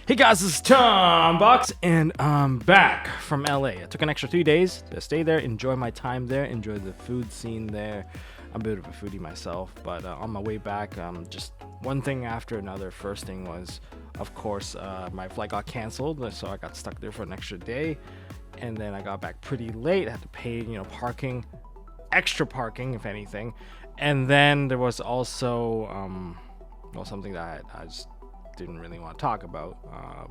Hey guys, this is Tom Box, and I'm back from LA. I took an extra 3 days to stay there, enjoy my time there, enjoy the food scene there. I'm a bit of a foodie myself, but on my way back, just one thing after another. First thing was, of course, my flight got canceled, so I got stuck there for an extra day, and then I got back pretty late. I had to pay, parking, extra parking, if anything, and then there was also, something that I just didn't really want to talk about,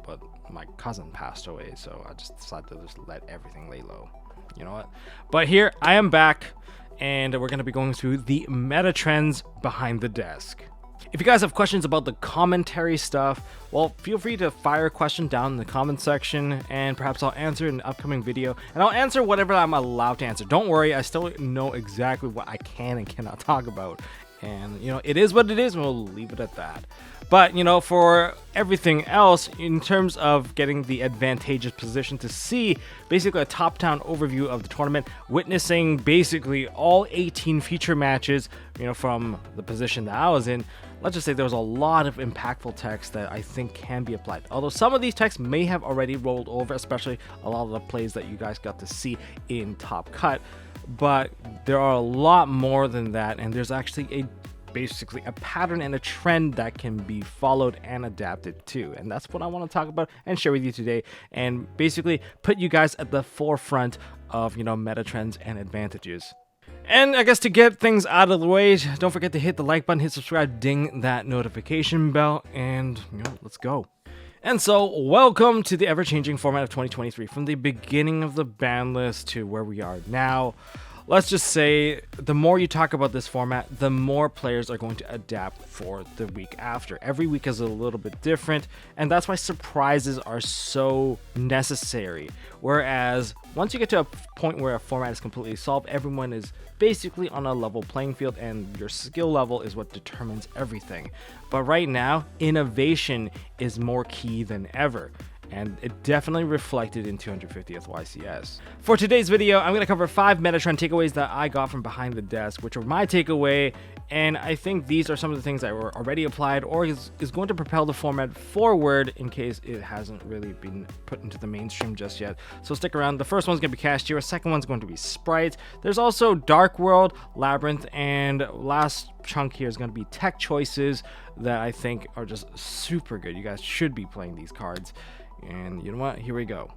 but my cousin passed away, so I just decided to just let everything lay low. You know what? But here I am back, and we're going to be going through the meta trends behind the desk. If you guys have questions about the commentary stuff, well, feel free to fire a question down in the comment section, and perhaps I'll answer in an upcoming video, and I'll answer whatever I'm allowed to answer. Don't worry, I still know exactly what I can and cannot talk about, and it is what it is, and we'll leave it at that. But for everything else, in terms of getting the advantageous position to see basically a top-down overview of the tournament, witnessing basically all 18 feature matches, from the position that I was in, let's just say there was a lot of impactful text that I think can be applied. Although some of these texts may have already rolled over, especially a lot of the plays that you guys got to see in Top Cut. But there are a lot more than that, and there's actually basically a pattern and a trend that can be followed and adapted to, and that's what I want to talk about and share with you today, and basically put you guys at the forefront of meta trends and advantages. And I guess to get things out of the way, don't forget to hit the like button, hit subscribe, ding that notification bell, and let's go. And so, welcome to the ever-changing format of 2023, from the beginning of the ban list to where we are now. Let's just say the more you talk about this format, the more players are going to adapt for the week after. Every week is a little bit different, and that's why surprises are so necessary. Whereas once you get to a point where a format is completely solved, everyone is basically on a level playing field, and your skill level is what determines everything. But right now, innovation is more key than ever, and it definitely reflected in 250th YCS. For today's video, I'm going to cover 5 meta trend takeaways that I got from behind the desk, which are my takeaway, and I think these are some of the things that were already applied or is going to propel the format forward in case it hasn't really been put into the mainstream just yet. So stick around. The first one's going to be Kashtiras, second one's going to be Sprites. There's also Dark World, Labyrinth, and last chunk here is going to be tech choices that I think are just super good. You guys should be playing these cards. And you know what? Here we go.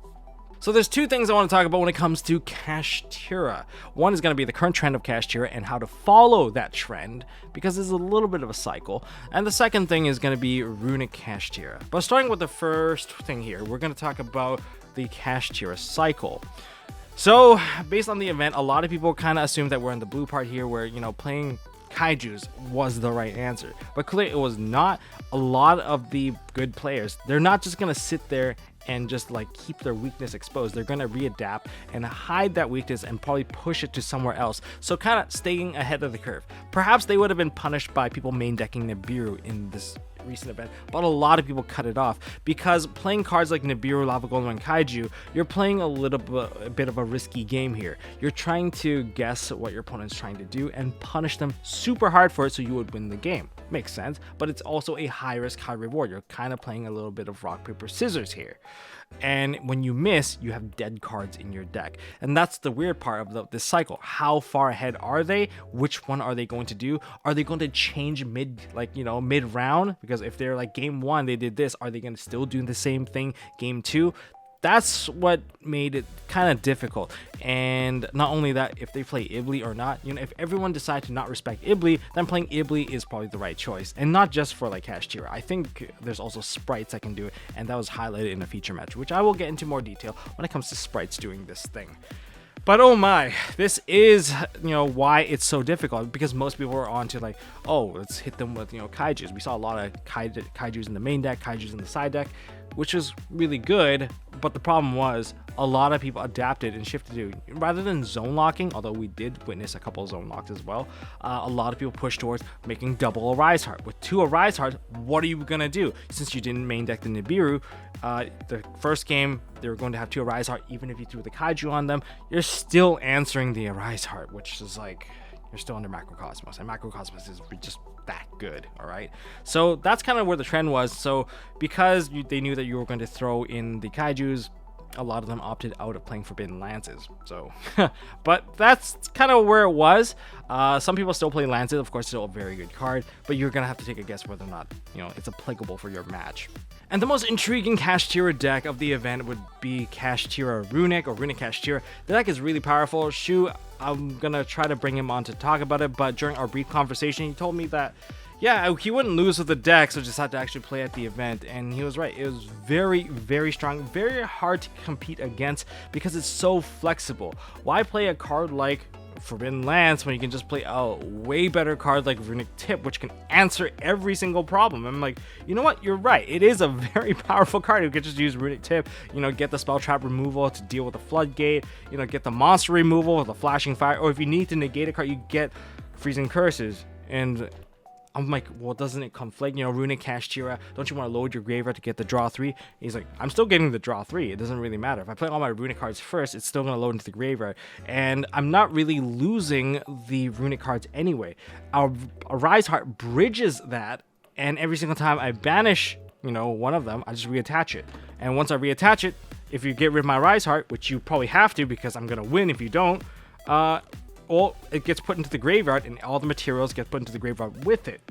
So there's 2 things I want to talk about when it comes to Kashtira. One is going to be the current trend of Kashtira and how to follow that trend, because there's a little bit of a cycle. And the second thing is going to be runic Kashtira. But starting with the first thing here, we're going to talk about the Kashtira cycle. So based on the event, a lot of people kind of assume that we're in the blue part here, where playing kaijus was the right answer, but clearly it was not. A lot of the good players, they're not just gonna sit there and just keep their weakness exposed. They're gonna readapt and hide that weakness and probably push it to somewhere else, so kind of staying ahead of the curve. Perhaps they would have been punished by people main decking Nibiru in this recent event, but a lot of people cut it off, because playing cards like Nibiru, Lava Golem, and Kaiju, you're playing a bit of a risky game here. You're trying to guess what your opponent's trying to do and punish them super hard for it so you would win the game. Makes sense, but it's also a high risk, high reward. You're kind of playing a little bit of rock, paper, scissors here. And when you miss, you have dead cards in your deck. And that's the weird part of this cycle. How far ahead are they? Which one are they going to do? Are they going to change mid round? Because if they're game 1, they did this, are they going to still do the same thing game 2? That's what made it kind of difficult. And not only that, if they play Ibli or not, if everyone decides to not respect Ibli, then playing Ibli is probably the right choice. And not just for Kashtira. I think there's also Sprites that can do it, and that was highlighted in a feature match, which I will get into more detail when it comes to Sprites doing this thing. But oh my, this is, why it's so difficult, because most people are on to oh, let's hit them with, kaijus. We saw a lot of kaijus in the main deck, kaijus in the side deck, which is really good. But the problem was a lot of people adapted and shifted to, rather than zone locking, although we did witness a couple of zone locks as well, a lot of people pushed towards making double Arise Heart. With 2 Arise Hearts, what are you going to do? Since you didn't main deck the Nibiru, the first game, they were going to have 2 Arise Heart. Even if you threw the Kaiju on them, you're still answering the Arise Heart, which is you're still under Macrocosmos, and Macrocosmos is just that good. All right, so that's kind of where the trend was. So because they knew that you were going to throw in the kaijus, a lot of them opted out of playing Forbidden Lances. So but that's kind of where it was. Some people still play Lances, of course, still a very good card, but you're gonna have to take a guess whether or not, you know, it's applicable for your match. And the most intriguing Kashtira deck of the event would be Kashtira Runic, or Runic Kashtira. The deck is really powerful. Shu, I'm gonna try to bring him on to talk about it, but during our brief conversation, he told me that, yeah, he wouldn't lose with the deck, so just had to actually play at the event, and he was right. It was very, very strong, very hard to compete against because it's so flexible. Why play a card like Forbidden Lance when you can just play a way better card like Runic Tip, which can answer every single problem? I'm like, you know what, you're right, it is a very powerful card. You could just use Runic Tip, you know, get the spell trap removal to deal with the floodgate, you know, get the monster removal with the flashing fire, or if you need to negate a card, you get freezing curses. And I'm like, well, doesn't it conflict? You know, Runic Kashtira, don't you want to load your graveyard to get the draw 3? He's like, I'm still getting the draw 3. It doesn't really matter. If I play all my Runic cards first, it's still going to load into the graveyard. And I'm not really losing the Runic cards anyway. Our Rise Heart bridges that, and every single time I banish, you know, one of them, I just reattach it. And once I reattach it, if you get rid of my Rise Heart, which you probably have to because I'm going to win if you don't, well, it gets put into the graveyard, and all the materials get put into the graveyard with it.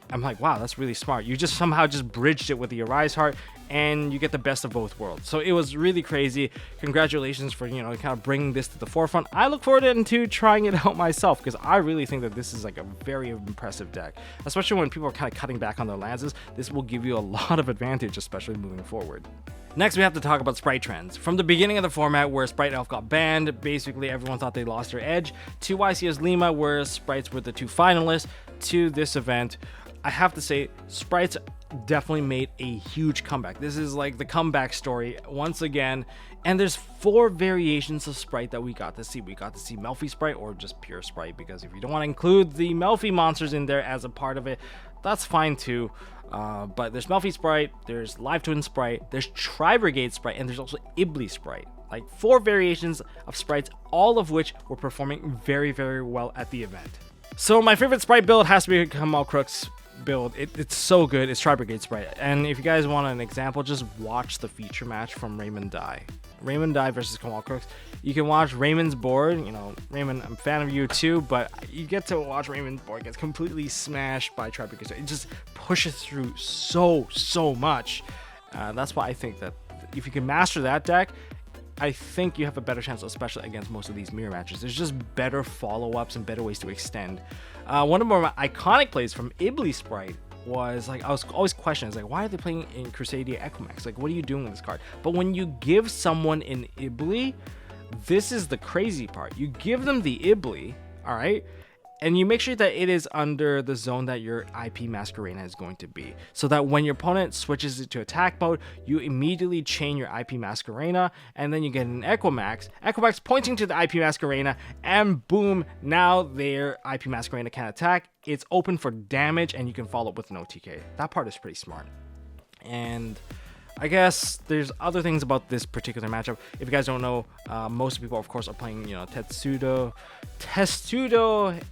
I'm like, wow, that's really smart. You just somehow just bridged it with the Arise Heart, and you get the best of both worlds. So it was really crazy. Congratulations for, you know, kind of bringing this to the forefront. I look forward to trying it out myself, because I really think that this is like a very impressive deck, especially when people are kind of cutting back on their lances. This will give you a lot of advantage, especially moving forward. Next, we have to talk about sprite trends. From the beginning of the format, where Sprite Elf got banned, basically everyone thought they lost their edge, to YCS Lima, where sprites were the 2 finalists, to this event, I have to say, sprites definitely made a huge comeback. This is like the comeback story once again, and there's 4 variations of sprite that we got to see. We got to see Melfi sprite, or just pure sprite, because if you don't want to include the Melfi monsters in there as a part of it, that's fine too. But there's Melfi sprite, there's Live Twin sprite, there's Tri-Brigade sprite, and there's also Ibli sprite. Like 4 variations of sprites, all of which were performing very, very well at the event. So my favorite sprite build has to be Kamal Crook's build. It's so good. It's Tri-Brigade sprite. And if you guys want an example, just watch the feature match from Raymond Dye. Raymond Dye versus Kamal Crooks. You can watch Raymond's board. You know, Raymond, I'm a fan of you too, but you get to watch Raymond's board gets completely smashed by Tri-Brigade. It just pushes through so much. That's why I think that if you can master that deck, I think you have a better chance, especially against most of these mirror matches. There's just better follow-ups and better ways to extend. One of my iconic plays from Ibli Sprite was like, I was always questioning, like, why are they playing in Crusadia Equimax? Like, what are you doing with this card? But when you give someone an Ibli, this is the crazy part. You give them the Ibli, all right? And you make sure that it is under the zone that your IP Masquerena is going to be. So that when your opponent switches it to attack mode, you immediately chain your IP Masquerena, and then you get an Equimax. Equimax pointing to the IP Masquerena, and boom, now their IP Masquerena can attack. It's open for damage, and you can follow up with an OTK. That part is pretty smart. And I guess there's other things about this particular matchup. If you guys don't know, most people, of course, are playing, you know, Testudo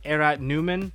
Erat Newman.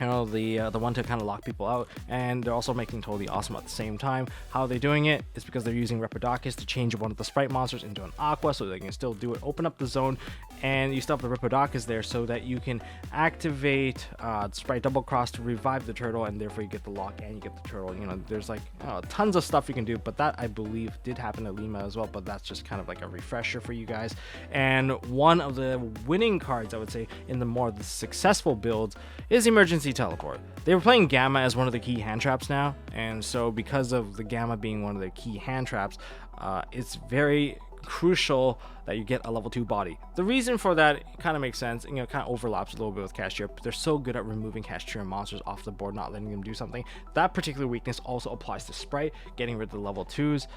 You know, the one to kind of lock people out, and they're also making Totally Awesome at the same time. How are they doing it? It's because they're using Repodocus to change one of the sprite monsters into an Aqua, so they can still do it, open up the zone, and you still have the Repodocus there so that you can activate Sprite Double Cross to revive the turtle, and therefore you get the lock and you get the turtle. You know, there's like tons of stuff you can do, but that I believe did happen at Lima as well, but that's just kind of like a refresher for you guys. And one of the winning cards, I would say, in the more the successful builds is Emergency Teleport. They were playing Gamma as one of the key hand traps now, and so because of the Gamma being one of the key hand traps, it's very crucial that you get a level 2 body. The reason for that kind of makes sense, you know, kind of overlaps a little bit with Kashtira. They're so good at removing Kashtira monsters off the board, not letting them do something. That particular weakness also applies to Sprite, getting rid of the level 2s.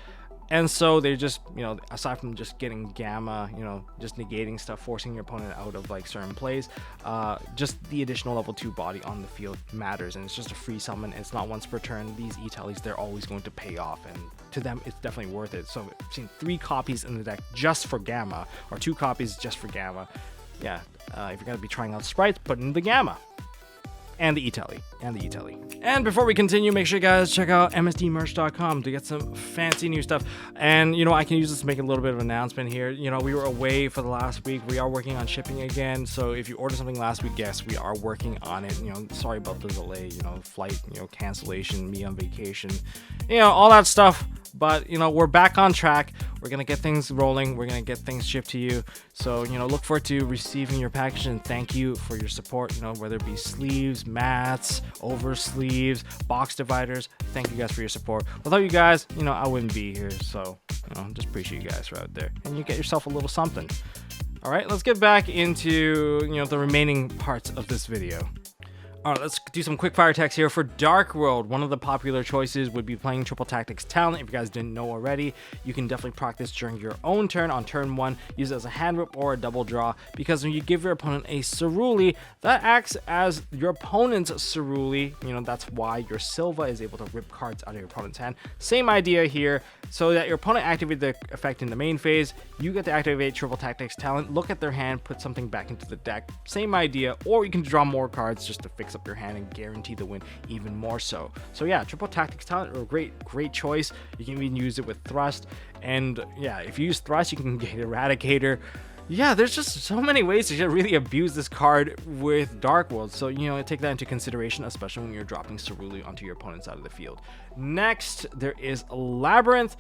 And so they just, you know, aside from just getting Gamma, you know, just negating stuff, forcing your opponent out of like certain plays, just the additional level 2 body on the field matters, and it's just a free summon. It's not once per turn. These E-Tallies, they're always going to pay off, and to them, it's definitely worth it. So I've seen 3 copies in the deck just for Gamma, or 2 copies just for Gamma. Yeah, if you're going to be trying out sprites, put in the Gamma. and the Italy. And before we continue, make sure you guys check out MST.merch.com to get some fancy new stuff. And, you know, I can use this to make a little bit of an announcement here. You know, we were away for the last week. We are working on shipping again. So if you ordered something last week, yes, we are working on it. You know, sorry about the delay, you know, flight, you know, cancellation, me on vacation, you know, all that stuff. But, you know, we're back on track. We're going to get things rolling. We're going to get things shipped to you. So, you know, look forward to receiving your package, and thank you for your support, you know, whether it be sleeves, mats, over sleeves, box dividers. Thank you guys for your support. Without you guys, you know, I wouldn't be here. So, you know, just appreciate you guys for out there. And you get yourself a little something. All right, let's get back into, you know, the remaining parts of this video. All right, let's do some quick fire text here. For Dark World, one of the popular choices would be playing Triple Tactics Talent. If you guys didn't know already, you can definitely practice during your own turn. On turn 1, use it as a hand whip or a double draw, because when you give your opponent a ceruli, that acts as your opponent's ceruli. You know, that's why your Silva is able to rip cards out of your opponent's hand. Same idea here. So that your opponent activated the effect in the main phase, you get to activate Triple Tactics Talent, look at their hand, put something back into the deck. Same idea, or you can draw more cards just to fix up your hand and guarantee the win even more so. So yeah, Triple Tactics Talent are a great choice. You can even use it with Thrust, and yeah, if you use Thrust, you can get Eradicator. Yeah, there's just so many ways to really abuse this card with Dark World. So, you know, take that into consideration, especially when you're dropping ceruli onto your opponent's side of the field. Next, there is Labyrinth.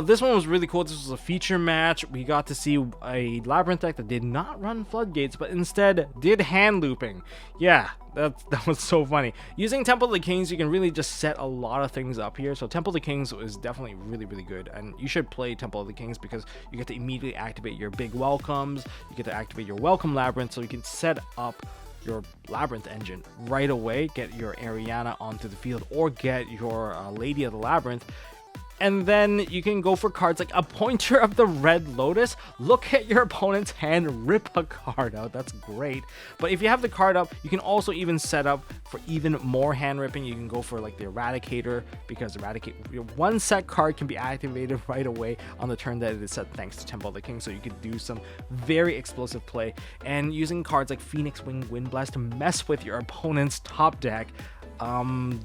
This one was really cool. This was a feature match. We got to see a Labyrinth deck that did not run Floodgates, but instead did hand looping. Yeah, that was so funny. Using Temple of the Kings, you can really just set a lot of things up here. So Temple of the Kings is definitely really good, and you should play Temple of the Kings because you get to immediately activate your big welcomes. You get to activate your welcome Labyrinth, so you can set up your Labyrinth engine right away, get your Ariana onto the field, or get your Lady of the Labyrinth. And then you can go for cards like a Pointer of the Red Lotus. Look at your opponent's hand, rip a card out. That's great. But if you have the card up, you can also even set up for even more hand ripping. You can go for like the Eradicator, because your one set card can be activated right away on the turn that it is set thanks to Temple of the King. So you could do some very explosive play. And using cards like Phoenix Wing, Wind Blast to mess with your opponent's top deck,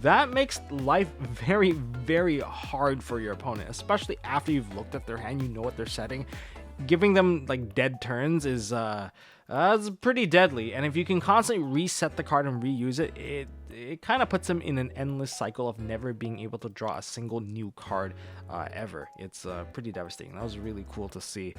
that makes life very hard for your opponent, especially after you've looked at their hand, you know what they're setting. Giving them like dead turns is pretty deadly, and if you can constantly reset the card and reuse it, it kind of puts them in an endless cycle of never being able to draw a single new card ever. It's pretty devastating. That was really cool to see.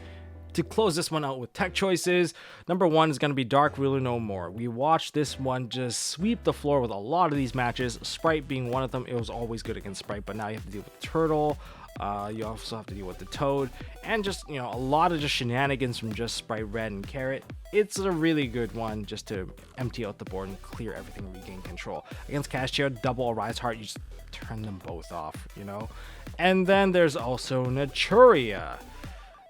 To close this one out with tech choices, number 1 is going to be Dark Ruler No More. We watched this one just sweep the floor with a lot of these matches, Sprite being one of them. It was always good against Sprite, but now you have to deal with Turtle. You also have to deal with the Toad, and just, you know, a lot of just shenanigans from just Sprite Red and Carrot. It's a really good one just to empty out the board and clear everything and regain control. Against Kashtiras, double Arise Heart, you just turn them both off, you know. And then there's also Naturia.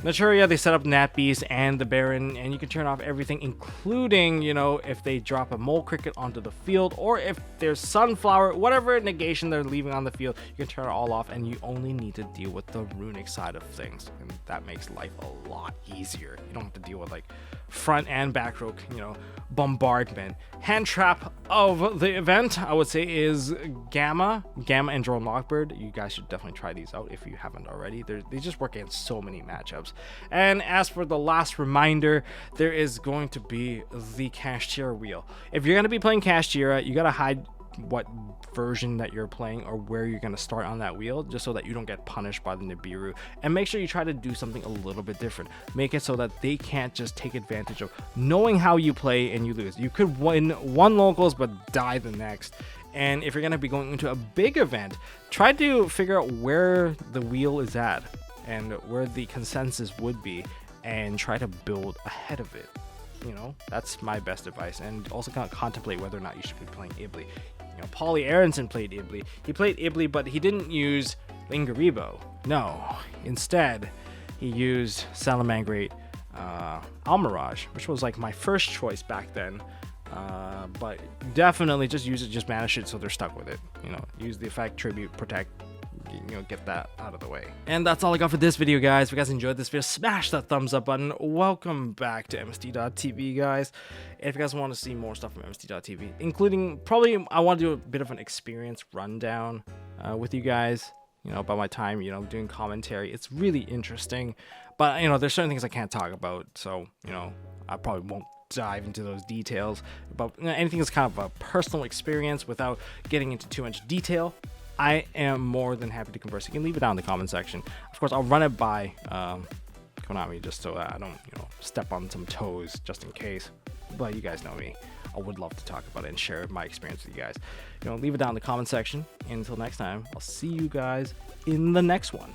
Naturia, they set up Nat Beast and the Baron, and you can turn off everything, including, you know, if they drop a Mole Cricket onto the field, or if there's Sunflower, whatever negation they're leaving on the field, you can turn it all off, and you only need to deal with the runic side of things, and that makes life a lot easier. You don't have to deal with, like, front and back row, you know, bombardment. Hand trap of the event, I would say, is Gamma and Drone Lockbird. You guys should definitely try these out if you haven't already. They just work against so many matchups. And as for the last reminder, there is going to be the Kashtira wheel. If you're going to be playing Kashtira, you got to hide what version that you're playing or where you're going to start on that wheel, just so that you don't get punished by the Nibiru. And make sure you try to do something a little bit different. Make it so that they can't just take advantage of knowing how you play and you lose. You could win one locals but die the next. And if you're going to be going into a big event, try to figure out where the wheel is at and where the consensus would be, and try to build ahead of it. You know, that's my best advice. And also kind of contemplate whether or not you should be playing Ibli. You know, Paulie Aronson played Ibli. He played Ibli, but he didn't use Lingaribo. No, instead, he used Salamangreat Almirage, which was like my first choice back then. But definitely just use it, just banish it so they're stuck with it. You know, use the effect, tribute, protect, get that out of the way. And that's all I got for this video, guys. If you guys enjoyed this video, smash that thumbs up button. Welcome back to MST.TV, guys. And if you guys want to see more stuff from MST.TV, including probably I want to do a bit of an experience rundown with you guys, about my time, doing commentary. It's really interesting, but there's certain things I can't talk about, so I probably won't dive into those details. But anything that's kind of a personal experience without getting into too much detail, I am more than happy to converse. You can leave it down in the comment section. Of course, I'll run it by Konami just so that I don't step on some toes just in case. But you guys know me. I would love to talk about it and share my experience with you guys. Leave it down in the comment section. And until next time, I'll see you guys in the next one.